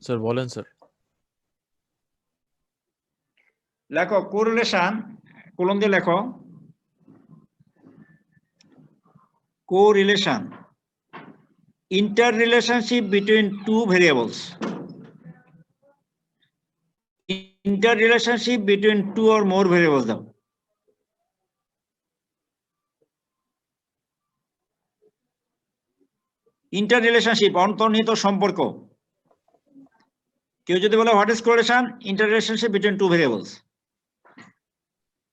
Sir বলেন sir. লেখো correlation, কলম দিয়ে লেখো correlation, interrelationship between two variables. Interrelationship between two or more variables. Interrelationship অন্তর্নিহিত সম্পর্ক। কেউ যদি বলে what is correlation? Interrelationship between two variables.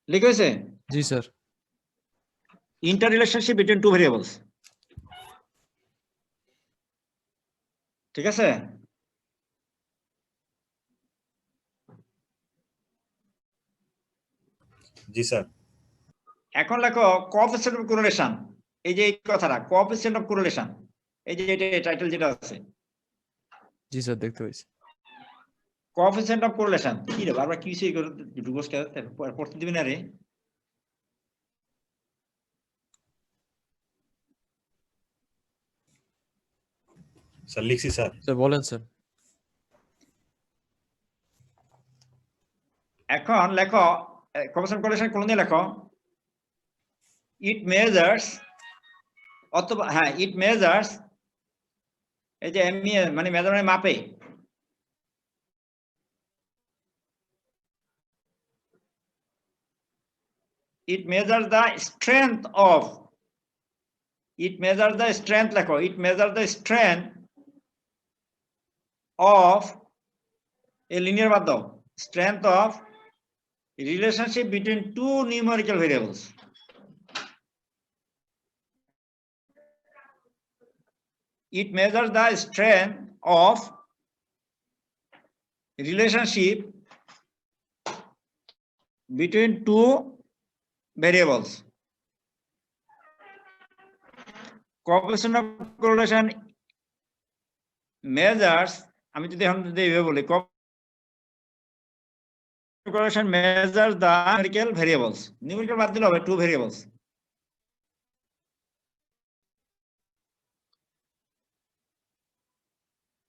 লিখে হয়েছে? জি sir. Interrelationship between two variables. ঠিক আছে? জি স্যার। এখন লেখো কোএফিসিয়েন্ট অফ কোরিলেশন। এই যে এই কথাটা কোএফিসিয়েন্ট অফ কোরিলেশন, এই যে এটা টাইটেল যেটা আছে। জি স্যার দেখতে পাইছি। কোএফিসিয়েন্ট অফ কোরিলেশন কি রে, বারবার কি সেই করে ডুবস কে পড়তে দিবি না রে? স্যার লিখছি স্যার। স্যার বলেন স্যার। এখন লেখো কোএফিসিয়েন্ট কোরিলেশন কোন দিয়ে লেখো ইট মেজার্স, অথবা হ্যাঁ ইট মেজার্স, এই যে মানে মেজার মানে মাপে, it measures the strength of, it measures the strength লেখো, it measures the strength of a linear বাদ দাও, strength of relationship between two numerical variables. It measures the strength of relationship between two variables. Coefficient of correlation measures, আমি যদি এখন যদি এইভাবে বলি, correlation measures the numerical variables. Numerical বাদ দিলে হবে two variables.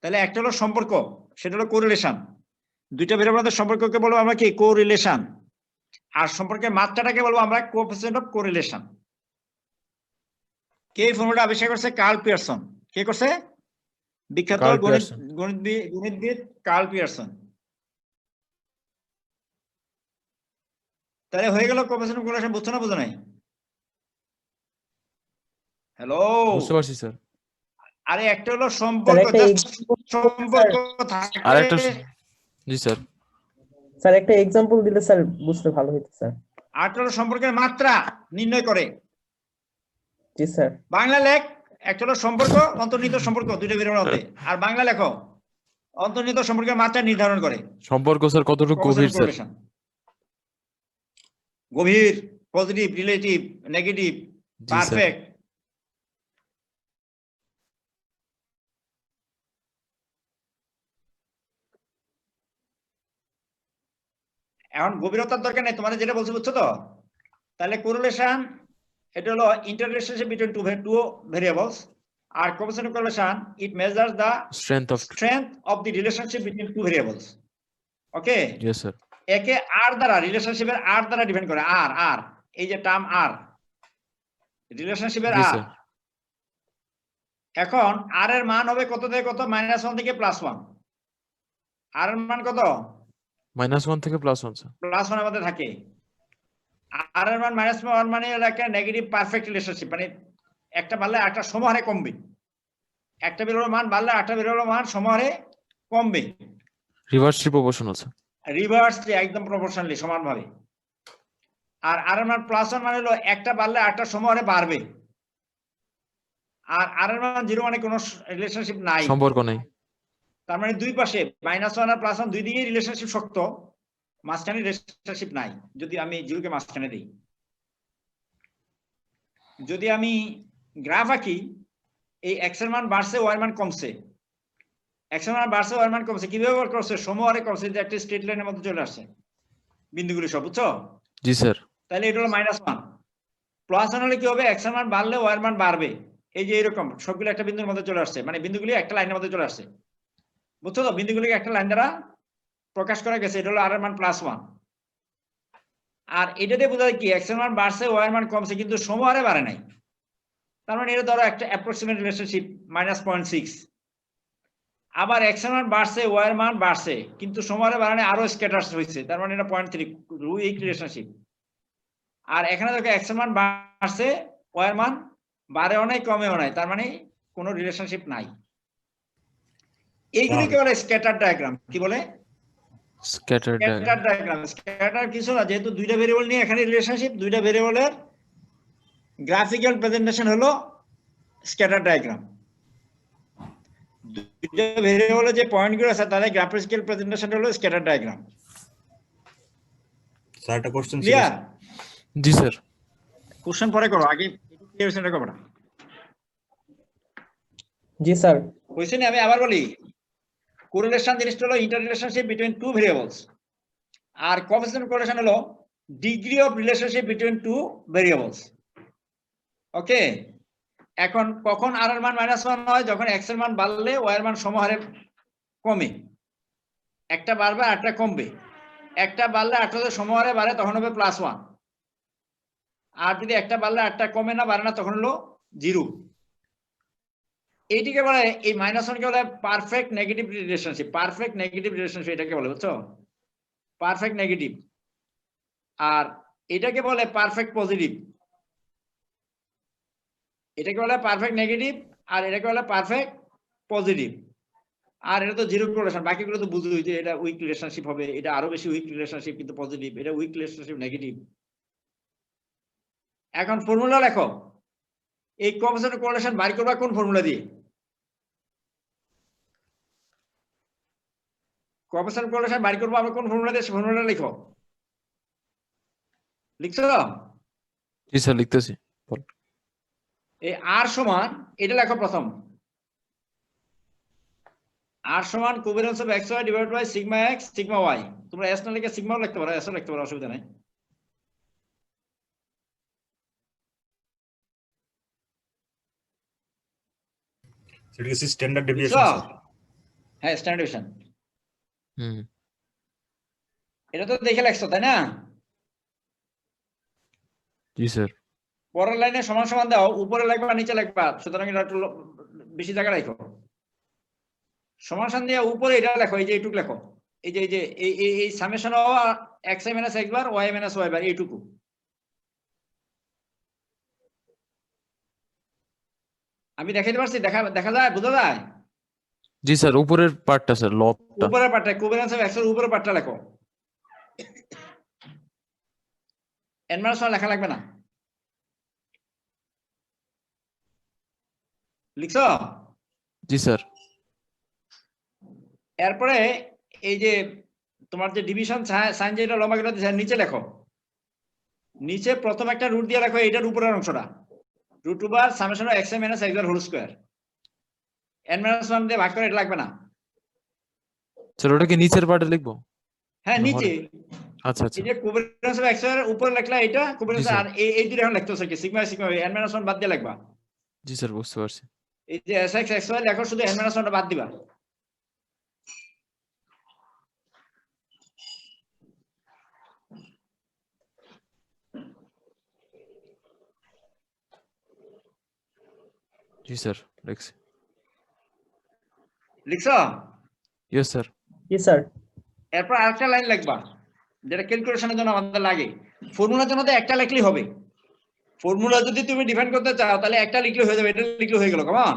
তাহলে একটা হলো সম্পর্ক, সেটা হলো কোরিলেশন। দুইটা ভেরিয়েবলের সম্পর্ককে বলবো আমরা কি কোরিলেশন, আর সম্পর্কের মাত্রাটাকে বলবো আমরা কোএফিসিয়েন্ট অফ কোরিলেশন। কে এই ফর্মুলাটা আবিষ্কার করছে? Curl Pearson. কে করছে? বিখ্যাত গণিতবিদ কার্ল পিয়ারসন। তাহলে হয়ে গেল কোএফিসিয়েন্ট অফ কোরিলেশন। বুঝছো না বুঝো নাই? হ্যালো, বুঝতে পারছি স্যার। আরে একটা হলো সম্পর্ক, সম্পর্ক থাকে। আরেকটা জি স্যার। স্যার একটা एग्जांपल দিলে স্যার বুঝতে ভালো হতো স্যার। আরেকটা হলো সম্পর্কের মাত্রা নির্ণয় করে। জি স্যার। বাংলা লেখ, একটা হলো সম্পর্ক, অন্তর্নিহিত সম্পর্ক দুইটা ভেরিয়েবলের মধ্যে, আর বাংলা লেখো অন্তর্নিহিত সম্পর্কের মাত্রা নির্ধারণ করে। সম্পর্ক স্যার কতটুকু গভীর স্যার? গভীর, পজিটিভ, রিলেটিভ, নেগেটিভ, পারফেক্ট। এখন গভীরতার দরকার নেই, তোমাদের যেটা বলছি বুঝছো তো? তাহলে কোরিলেশন এটা হলো ইন্টাররিলেশনশিপ বিটুইন টু ভেরিয়েবলস, আর coefficient of correlation it measures the strength of the relationship between two variables. Okay? Yes sir. একে আর দ্বারা, রিলেশনশিপের আর দ্বারা ডিপেন্ড করে। আর আর এই যে টার্ম আর, রিলেশনশিপের আর। এখন আর এর মান হবে কত থেকে কত? -1 থেকে +1। আর এর মান কত? -1 থেকে +1 স্যার। +1 এর মধ্যে থাকে। আর এর মান -1 মানে হলো একটা নেগেটিভ পারফেক্ট রিলেশনশিপ, মানে একটা বাড়লে একটা সমহারে কমবে। একটা ভেরিয়েবলের মান বাড়লে একটা ভেরিয়েবলের মান সমহারে কমবে। রিভার্সলি প্রপোর্শনাল স্যার। রিভার্সলি একদম প্রপোর্শনালি সমানভাবে। আর আর এর মান +1 মানে হলো একটা বাড়লে একটা সমহারে বাড়বে। আর আর এর মান 0 মানে কোনো রিলেশনশিপ নাই, সম্পর্ক নেই। তার মানে দুই পাশে -1 আর +1 দুই দিকেই রিলেশনশিপ শক্ত, মাঝখানে রিলেশনশিপ নাই। যদি আমি 0 কে মাঝখানে দেই, যদি আমি গ্রাফ আঁকি, এই x এর মান বাড়ছে, y এর মান কমছে। x এর মান বাড়ছে, y এর মান কমছে। কিভাবে ওয়ার্ক করছে? সমহারে করছে, যে একটা স্ট্রেট লাইনের মধ্যে চলে আসছে বিন্দুগুলো সব, বুঝছো? জি স্যার। তাহলে এটা হলো -1। +1 হলে কি হবে? x এর মান বাড়লে y এর মান বাড়বে। এই যে এরকম সবগুলো একটা বিন্দুর মধ্যে চলে আসছে, মানে বিন্দুগুলি একটা লাইনের মধ্যে চলে আসছে। বুঝছো তো, বিন্দুগুলিকে একটা লাইন দ্বারা প্রকাশ করা গেছে, এটা হলো আর এর মান +1। আর এটা দিয়ে বোঝা যায় কি এক্স এর মান বাড়ছে, ওয়াই এর মান কমছে, কিন্তু সমহারে বাড়ে নাই। তার মানে এটা ধরো একটা অ্যাপ্রক্সিমেট রিলেশনশিপ -0.6। আবার এক্স এর মান বাড়ছে, ওয়াই এর মান বাড়ছে, কিন্তু সমহারে বাড়ে নাই, আরো স্ক্যাটার্স হয়েছে, তার মানে এটা 0.3, উইক রিলেশনশিপ। আর এখানে দেখো এক্স এর মান বাড়ছে, ওয়াই এর মান বাড়েও নাই কমেও নাই, তার মানে কোনো রিলেশনশিপ নাই। এইগুলিকে বলে স্ক্যাটার ডায়াগ্রাম। কি বলে? Scatter diagram. Scatter diagram. Scatter কিছু না, যেহেতু দুইটা ভেরিয়েবল নিয়ে এখানে রিলেশনশিপ, দুইটা ভেরিয়েবলের গ্রাফিক্যাল প্রেজেন্টেশন হলো স্ক্যাটার ডায়াগ্রাম। দুইটা ভেরিয়েবলের যে পয়েন্টগুলো আছে তাদের গ্রাফিক্যাল প্রেজেন্টেশন হলো স্ক্যাটার ডায়াগ্রাম। স্যার একটা কোশ্চেন ছিল ক্লিয়ার? জি স্যার। কোশ্চেন পরে করো, আগে একটু ক্লিয়ার করো না। জি স্যার। কোশ্চেনে আমি আবার বলি, কোরিলেশন জিনিসটা হলো interrelationship between two variables, আর কোএফিসিয়েন্ট কোরিলেশন হলো degree of relationship between two variables. Okay, এখন কখন আর এর মান -1 হয়? যখন এক্স এর মান বাড়লে ওয়াই এর মান সমহারে কমে। একটা বাড়বে আর একটা কমবে। একটা বাড়লে আরটা যদি সমহারে বাড়ে তখন হবে +1, আর যদি একটা বাড়লে আরটা কমে না, বাড়ে না, তখন হলো 0। এইটিকে বলে, এই -1 কে বলে perfect negative relationship. Perfect negative relationship এটাকে বলে, বুঝছো? Perfect negative. আর এটাকে বলে পারফেক্ট পজিটিভ। এটাকে বলে পারফেক্ট নেগেটিভ, আর এটাকে বলে পারফেক্ট পজিটিভ। আর এটা তো জিরো কোরিলেশন, বাকিগুলো তো বুঝুই যে এটা উইক রিলেশনশিপ হবে, এটা আরো বেশি উইক রিলেশনশিপ কিন্তু পজিটিভ, এটা উইক রিলেশনশিপ নেগেটিভ। এখন ফর্মুলা লেখো, এই কোএফিসিয়েন্ট কোরিলেশন বাড়ি করবা কোন ফর্মুলা দিয়ে? কোএফিসিয়েন্ট কোরিলেশন বাড়ি করবো আমরা কোন ফর্মুলা দিয়ে? ফর্মুলাটা লিখো। লিখছো? জি স্যার লিখতেছি। এই আর সমান, এটা লেখো প্রথম, আর সমান covariance of X Y divided by sigma X sigma Y. তোমরা এস না লিখে সিগমাও লিখতে পারো, এসও লিখতে পারো, অসুবিধা নাই। সেটা কি স্ট্যান্ডার্ড ডেভিয়েশন বুঝছো? স্যার? হ্যাঁ, স্ট্যান্ডার্ড ডেভিয়েশন। হুম। এটা তো দেখে লিখছো তাই না? জি স্যার। পরের লাইনে সমান সমান দাও, উপরে লিখবা নিচে লিখবা, সুতরাং এটা একটু বেশি জায়গা রাখো। সমান সমান দিয়ে উপরে এটা লেখো, এই যে এইটুকু লেখো, এই যে এই summation of X I minus x bar Y minus Y bar, এইটুকু। আমি দেখাইতে পারছি? দেখা যায়, বোঝা যায়? জি স্যার, উপরের পার্টটা স্যার, লবটা। উপরের পার্টটা কোভ্যালেন্স অফ এক্স এর উপরের পার্টটা লেখো। এন মাইনাস 1 লেখা লাগবে না। লিখছো? জি স্যার। এরপরে এই যে তোমার যে ডিভিশন সাইন যেটা লম্বা কেটে দিয়েছে, নিচে লেখো। নিচে প্রথম একটা রুট দিয়ে লেখো, এটার উপরের অংশটা root over summation of x minus x bar whole square. N minus 1 দিয়ে ভাগ করে, এটা লাগবে না। স্যার ওটা কি নিচের পার্টে লিখবো? হ্যাঁ, নিচে। আচ্ছা আচ্ছা। এই যে কোভ্যালেন্স অফ এক্স এর উপরে লেখলা, এটা কোভ্যালেন্স, জি, স্যার। আর এই দুটো এখন লিখতেছে কি সিগমা সিগমা, এন মাইনাস 1 বাদ দিয়ে লিখবা। জি স্যার, বুঝতে পারছি। এই যে এস এক্স এক্স ওয়াই লেখো, শুধু এন মাইনাস 1 বাদ দিবা। জি স্যার, লিখছি। লিখছো? Yes sir. জি স্যার। এরপর আরেকটা লাইন লিখবা, যেটা ক্যালকুলেশনের জন্য আমাদের লাগে। ফর্মুলার জন্য তো একটা লিখলেই হবে। ফর্মুলা যদি তুমি ডিফাইন করতে চাও তাহলে একটা লিখলে হয়ে যাবে, এটা লিখলে হয়ে গেল, কেমন?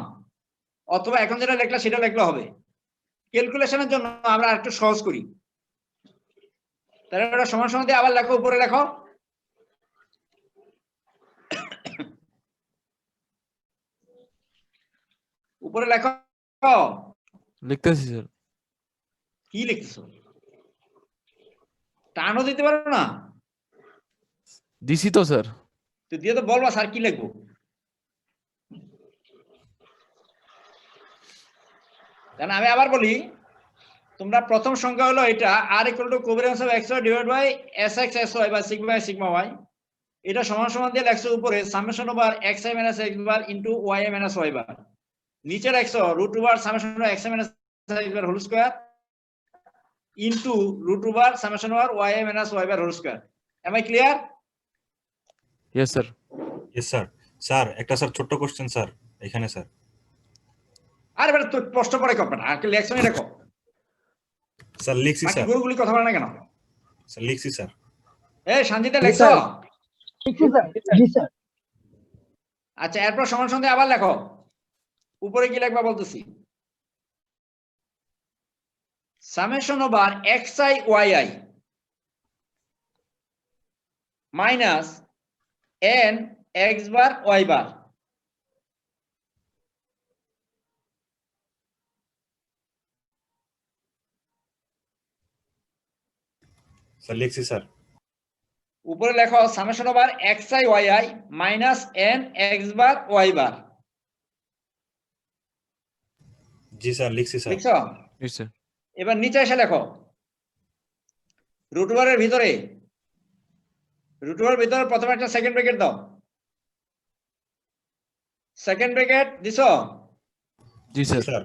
অথবা এখন যেটা লিখলা সেটা লিখলে হবে। ক্যালকুলেশনের জন্য আমরা একটু সহজ করি, তাহলে এটা সমান সমান দিয়ে আবার লেখো, উপরে লেখো। উপরে লেখো। লিখতেছি স্যার। কি লিখতেছো? টানও দিতে পারো না? দিছি তো স্যার। তো দিয়ে তো বলবা স্যার কি লিখবো। কারণ আমি আবার বলি, তোমরা প্রথম সংখ্যা হলো এটা, আর equal to covariance of X Y divide by S X S Y বা সিগমা সিগমা ওয়াই। এটা সমান সমান দিয়ে লেখছো উপরে summation over X I minus x bar into Y I minus Y bar. নিচে লেখছো root over summation of X I minus x bar whole square into root over summation over y minus y bar whole square. Am I clear? Yes, sir. Yes, sir. Sir একটা sir ছোট্ট question sir এখানে sir আর এবার তো প্রশ্ন পরে করবে না, আর কি লেকশনে রাখো। স্যার লিখছি বাকি স্যার গুরুগুলি কথা বলে না কেন? স্যার লিখছি স্যার এই সঞ্জিতা জি, লেখছো? স্যার। জি স্যার। আচ্ছা, এরপর সমান সন্ধে আবার লেখো। উপরে কি লিখবা বলতেছি। Summation over xi yi minus n x bar y বার স্যার লিখছি স্যার উপরে লেখো summation over xi yi minus n x bar y বার। জি স্যার লিখছি স্যার লিখছো? Yes, sir. এবার নিচে এসে লেখো রুট ওভারের ভিতরে প্রথমে একটা সেকেন্ড ব্র্যাকেট দাও। সেকেন্ড ব্র্যাকেট দিছো? Ji, জি sir. Sir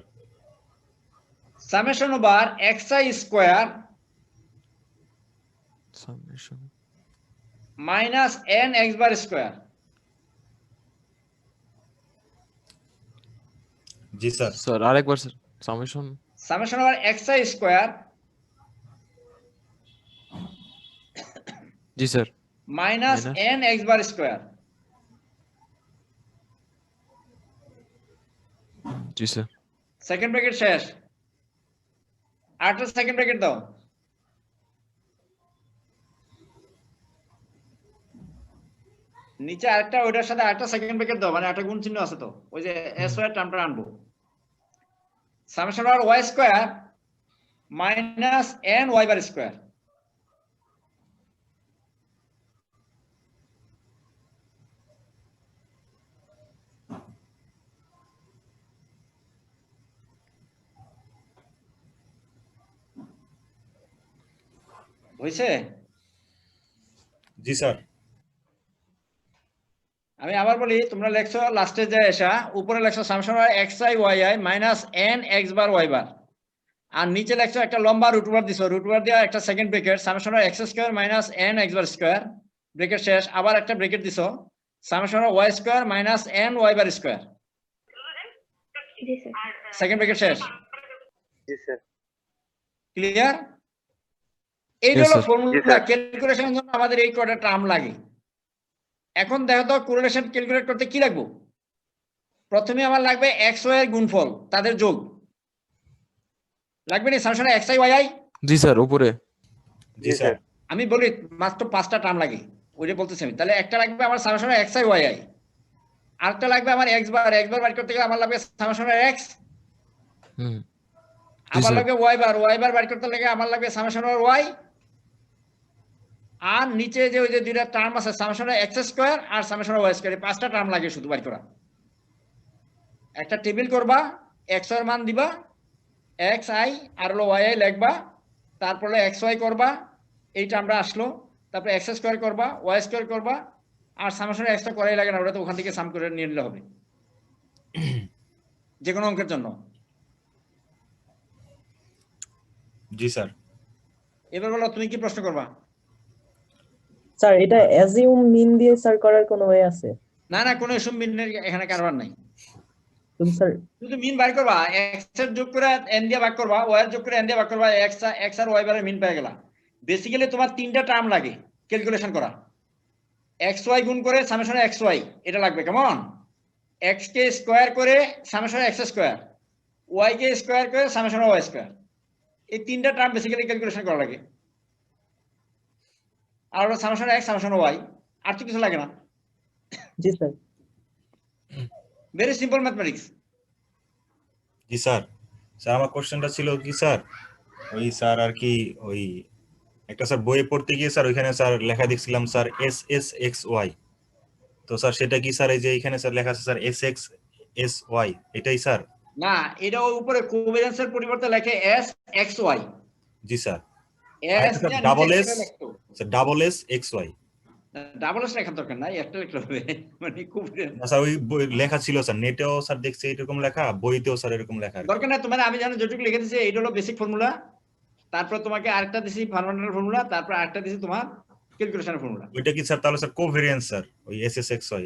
summation over xi square Summation. Minus n x bar square. জি স্যার Sir, আরেকবার sir. Summation. Summation over xi square Ji, sir. Minus Minus. n x bar square. Ji, sir. Second bracket শেষ। আরেকটা second bracket দাও। নিচে আরেকটা, ওইটার সাথে আরেকটা সেকেন্ড ব্র্যাকেট দাও, মানে একটা গুণ চিহ্ন আছে তো, ওই যে s ওয়ার টার্মটা আনবো। Summation over y square minus n y bar square. হইছে? জি স্যার আমি আবার বলি, তোমরা লেখছো লাস্টে যে এসা উপরে লেখছো summation over xi yi minus n x bar y bar, আর নিচে লেখছো একটা লম্বা রুট ওভার দিছো, রুট ওভার দিয়ে একটা second bracket summation over x square minus n x bar square, bracket শেষ, আবার একটা ব্র্যাকেট দিছো summation over y square minus n y bar square, জি স্যার। সেকেন্ড ব্র্যাকেট শেষ। জি স্যার। ক্লিয়ার? এইটা Yes, হলো sir. ফর্মুলা। ক্যালকুলেশনের জন্য আমাদের এই কয়টা টার্ম লাগে। এখন দেখো তো কোরিলেশন ক্যালকুলেট করতে কি লাগবে। প্রথমে আমার লাগবে x y এর গুণফল, তাদের যোগ লাগবে না summation xi yi। Ji, sir. উপরে. জি স্যার আমি বলি মাত্র 5টা টার্ম লাগে, ওইটা বলতেছি আমি। তাহলে একটা লাগবে আমার সামেশন xi yi, আরেকটা লাগবে আমার x বার বার করতে গেলে আমার লাগবে সামেশন x, Hmm. আবার sir. লাগবে y বার বার করতে লাগে আমার লাগবে সামেশন y, আর নিচে যে ওই যে দুইটা টার্ম আছে সামেশন x স্কয়ার আর সামেশন y স্কয়ার, এই 5টা টার্ম লাগে শুধু বার করা। একটা টেবিল করবা, x এর মান দিবা, xi আর হলো yi লিখবা, তারপরে xy করবা, এই টার্মটা আসলো, তারপরে x স্কয়ার করবা, y স্কয়ার করবা, আর সামেশন x টা করাই লাগে না, ওটা তো ওখান থেকে সাম করে নিয়ে নিলে হবে যে কোনো অঙ্কের জন্য। জি স্যার এবার বলো তুমি কি প্রশ্ন করবা? স্যার এটা অ্যাজিউম মিন দিয়ে স্যার করার কোনো ওয়ে আছে? না না, কোনো এসব মিনের এখানে কারবার নাই। তুমি স্যার শুধু মিন বাইর করবা, x এর যোগ করে n দিয়ে ভাগ করবা, y এর যোগ করে n দিয়ে ভাগ করবা, x আর y বারের মিন পেয়ে গেলা। বেসিক্যালি তোমার 3টা টার্ম লাগে ক্যালকুলেশন করা। xy গুণ করে সামেশন xy এটা লাগবে, কেমন? x কে স্কয়ার করে সামেশন x স্কয়ার, y কে স্কয়ার করে সামেশন y স্কয়ার, এই 3টা টার্ম বেসিক্যালি ক্যালকুলেশন করা লাগে। আর হলো সামেশন x সামেশন y, আর তো কিছু লাগে না। জি স্যার। Very simple mathematics. জি স্যার স্যার আমার কোশ্চেনটা ছিল কি স্যার, ওই স্যার আর কি ওই একটা স্যার বইয়ে পড়তে গিয়ে স্যার ওইখানে স্যার লেখা দেখছিলাম sir S S X Y, তো স্যার সেটা কি স্যার এই যে এখানে স্যার লেখা আছে sir S X S Y, এটাই স্যার? না, এটা উপরে কোভ্যালেন্সের পরিবর্তে লেখে s x y। জি স্যার s ডাবল এস নিয়ে লিখতো। Sir double S X Y. Double S লেখার দরকার নাই, একটা লিখলে হবে। মানে কোভেরিয়েন্ট না স্যার ওই বই লেখা ছিল স্যার, নেটেও স্যার দেখছি এরকম লেখা, বইতেও স্যার এরকম লেখা আর কি। দরকার নাই তোমার, আমি জানি যেটুকু লিখে দিছি এইটা হলো বেসিক ফর্মুলা, তারপর তোমাকে আরেকটা দিছি ফান্ডামেন্টাল ফর্মুলা, তারপর আরেকটা দিছি তোমার ক্যালকুলেশনের ফর্মুলা। ওইটা কি স্যার তাহলে স্যার কোভেরিয়েন্স স্যার, ওই এসএসএক্স হয়,